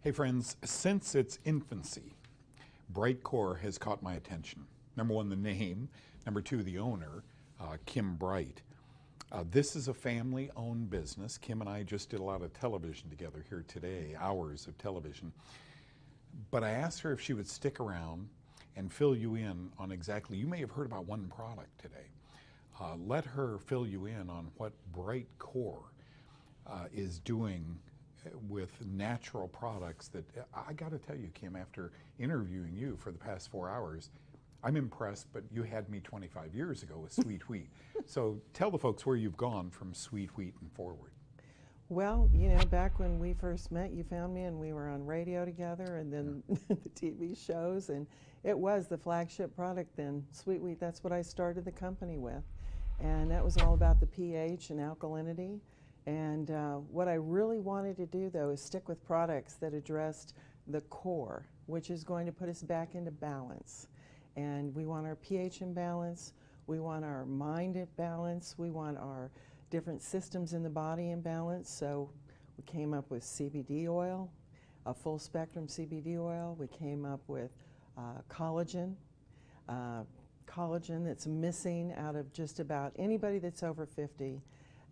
Hey friends, since its infancy, Bright Core has caught my attention. Number one, the name. Number two, the owner, Kim Bright. This is a family-owned business. Kim and I just did a lot of television together here today, hours of television. But I asked her if she would stick around and fill you in on exactly, you may have heard about one product today. Let her fill you in on what Bright Core is doing with natural products that, I got to tell you, Kim, after interviewing you for the past 4 hours, I'm impressed, but you had me 25 years ago with sweet wheat. So tell the folks where you've gone from sweet wheat and forward. Well, you know, back when we first met, you found me and we were on radio together and then the TV shows, and it was the flagship product then, sweet wheat. That's what I started the company with. And that was all about the pH and alkalinity. And what I really wanted to do, though, is stick with products that addressed the core, which is going to put us back into balance. And we want our pH in balance, we want our mind in balance, we want our different systems in the body in balance. So we came up with CBD oil, a full spectrum CBD oil. We came up with collagen. Collagen that's missing out of just about anybody that's over 50.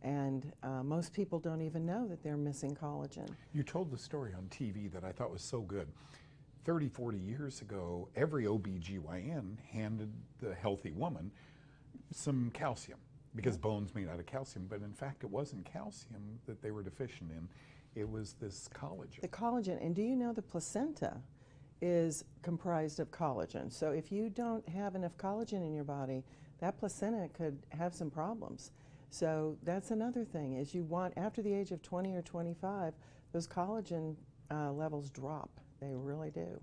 And most people don't even know that they're missing collagen. You told the story on TV that I thought was so good. 30, 40 years ago, every OBGYN handed the healthy woman some calcium because bone's made out of calcium, but in fact it wasn't calcium that they were deficient in. It was this collagen. The collagen, and do you know the placenta is comprised of collagen? So if you don't have enough collagen in your body, that placenta could have some problems. So that's another thing, is you want, after the age of 20 or 25, those collagen levels drop. They really do.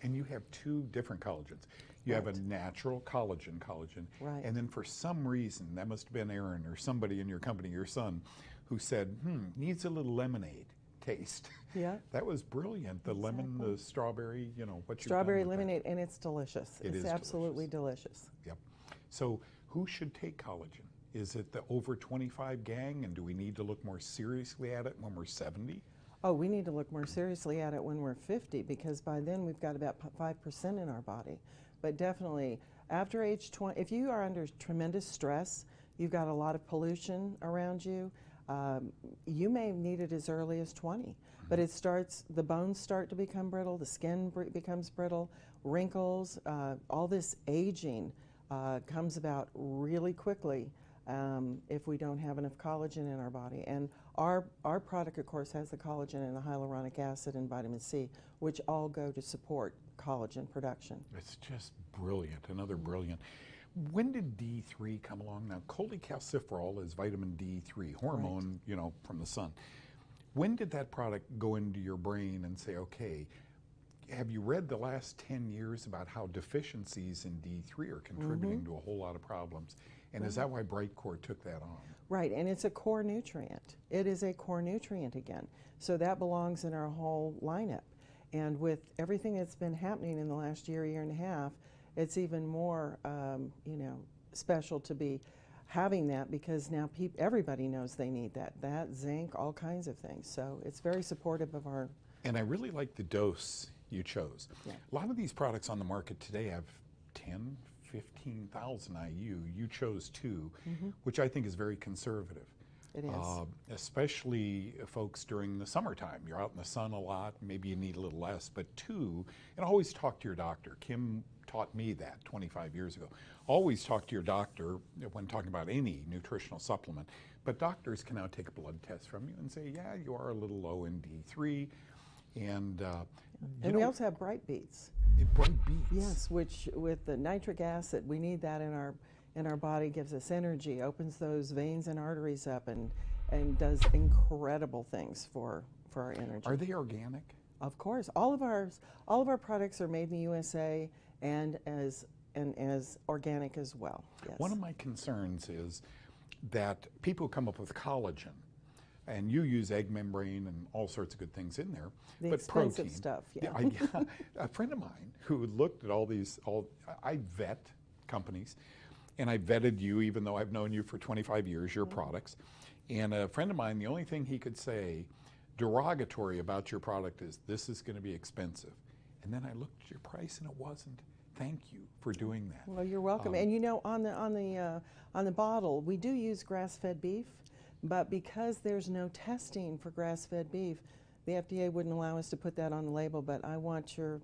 And you have two different collagens. You have a natural collagen, right. And then for some reason, that must have been Aaron or somebody in your company, your son, who said, needs a little lemonade taste. Yeah. That was brilliant. The lemon, the strawberry, you know, what you Strawberry lemonade, and it's delicious. It is absolutely delicious. Yep. So who should take collagen? Is it the over 25 gang, and do we need to look more seriously at it when we're 70? Oh, we need to look more seriously at it when we're 50, because by then we've got about 5% in our body. But definitely, after age 20, if you are under tremendous stress, you've got a lot of pollution around you, you may need it as early as 20. But it starts, the bones start to become brittle, the skin becomes brittle, wrinkles, all this aging comes about really quickly. If we don't have enough collagen in our body. And our product, of course, has the collagen and the hyaluronic acid and vitamin C, which all go to support collagen production. It's just brilliant, another brilliant. When did D3 come along? Now, cholecalciferol is vitamin D3, hormone, right. you know, from the sun. When did that product go into your brain and say, okay, have you read the last 10 years about how deficiencies in D3 are contributing to a whole lot of problems? And is that why Bright Core took that on? Right, and it's a core nutrient. It is a core nutrient again. So that belongs in our whole lineup. And with everything that's been happening in the last year and a half, it's even more, you know, special to be having that, because now everybody knows they need that zinc, all kinds of things. So it's very supportive of our. And I really like the dose you chose. Yeah. A lot of these products on the market today have 10, 15,000 IU. You chose 2, which I think is very conservative. It is. Especially folks during the summertime. You're out in the sun a lot, maybe you need a little less, but 2, and always talk to your doctor. Kim taught me that 25 years ago. Always talk to your doctor when talking about any nutritional supplement. But doctors can now take a blood test from you and say, yeah, you are a little low in D3. And we also have Bright Beets. Bright Beets. Yes, which with the nitric acid, we need that in our body, gives us energy, opens those veins and arteries up, and does incredible things for our energy. Are they organic? Of course, all of our products are made in the USA and as organic as well. Yes. One of my concerns is that people come up with collagen. And you use egg membrane and all sorts of good things in there. The but expensive protein, stuff, yeah. A friend of mine who looked at I vet companies, and I vetted you even though I've known you for 25 years, your products. And a friend of mine, the only thing he could say derogatory about your product is, this is going to be expensive. And then I looked at your price and it wasn't. Thank you for doing that. Well, you're welcome. And you know, on the bottle, we do use grass-fed beef, but because there's no testing for grass-fed beef, the FDA wouldn't allow us to put that on the label. But I want your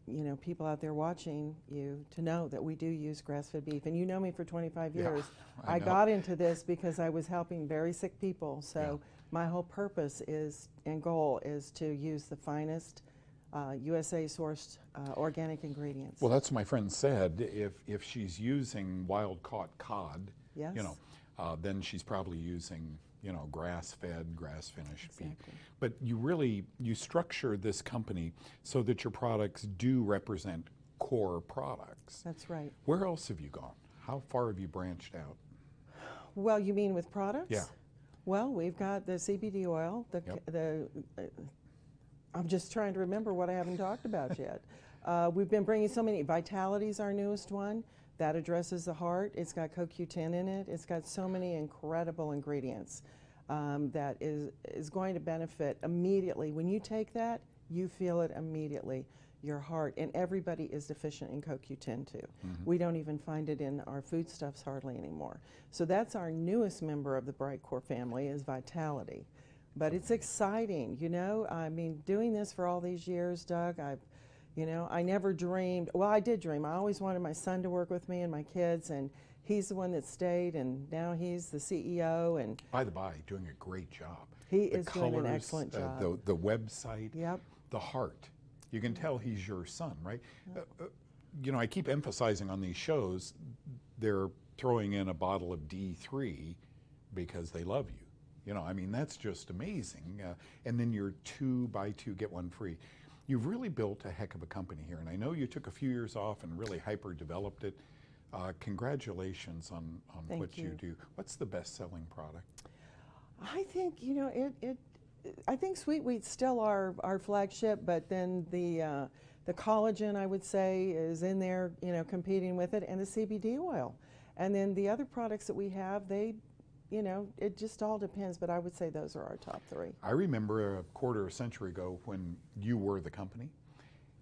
you know, people out there watching you to know that we do use grass-fed beef. And you know me for 25 years. I know. Got into this because I was helping very sick people. So Yeah. my whole purpose is and goal is to use the finest USA-sourced organic ingredients. Well, that's what my friend said. If she's using wild-caught cod, Yes. you know, then she's probably using, you know, grass-fed, grass-finished beef. Exactly. But you structure this company so that your products do represent core products. That's right. Where else have you gone? How far have you branched out? Well, you mean with products? Yeah. Well, we've got the CBD oil, I'm just trying to remember what I haven't talked about yet. We've been bringing so many. Vitality's our newest one. That addresses the heart. It's got CoQ10 in it. It's got so many incredible ingredients that is going to benefit immediately. When you take that, you feel it immediately. Your heart, and everybody is deficient in CoQ10 too. Mm-hmm. We don't even find it in our foodstuffs hardly anymore. So that's our newest member of the Bright Core family is Vitality. But it's exciting, you know. I mean, doing this for all these years, Doug, I never dreamed. Well, I did dream. I always wanted my son to work with me and my kids, and he's the one that stayed, and now he's the CEO. And by the by, doing a great job. He The is doing an colors, excellent job. The website, Yep. the heart. You can tell he's your son, right? You know, I keep emphasizing on these shows, they're throwing in a bottle of D3 because they love you. You know, I mean, that's just amazing. And then you're 2 buy 2, get 1 free. You've really built a heck of a company here. And I know you took a few years off and really hyper-developed it. Congratulations on what you do. What's the best-selling product? I think, you know, I think Sweet Wheat's still our flagship, but then the collagen, I would say, is in there, you know, competing with it, and the CBD oil. And then the other products that we have, you know, it just all depends, but I would say those are our top 3. I remember a quarter of a century ago when you were the company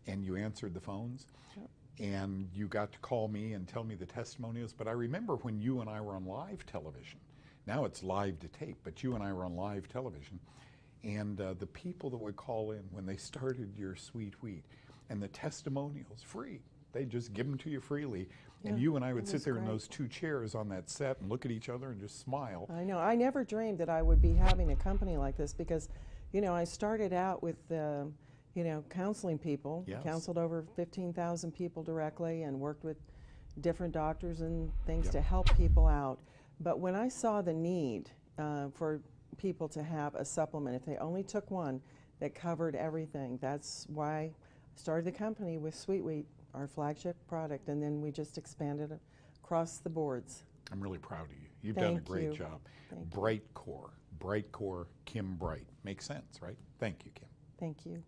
and you answered the phones. Yep. And you got to call me and tell me the testimonials, but I remember when you and I were on live television. Now it's live to tape, but you and I were on live television. And the people that would call in when they started your Sweet Wheat, and the testimonials, free. They'd just give them to you freely. And you and I would sit there in those 2 chairs on that set and look at each other and just smile. I know. I never dreamed that I would be having a company like this because, you know, I started out with, you know, counseling people. Yes. Counseled over 15,000 people directly and worked with different doctors and things to help people out. But when I saw the need for people to have a supplement, if they only took one that covered everything, that's why I started the company with Sweet Wheat, our flagship product, and then we just expanded across the boards. I'm really proud of you. You've done a great job. Thank you. Bright Core, Kim Bright. Makes sense, right? Thank you, Kim. Thank you.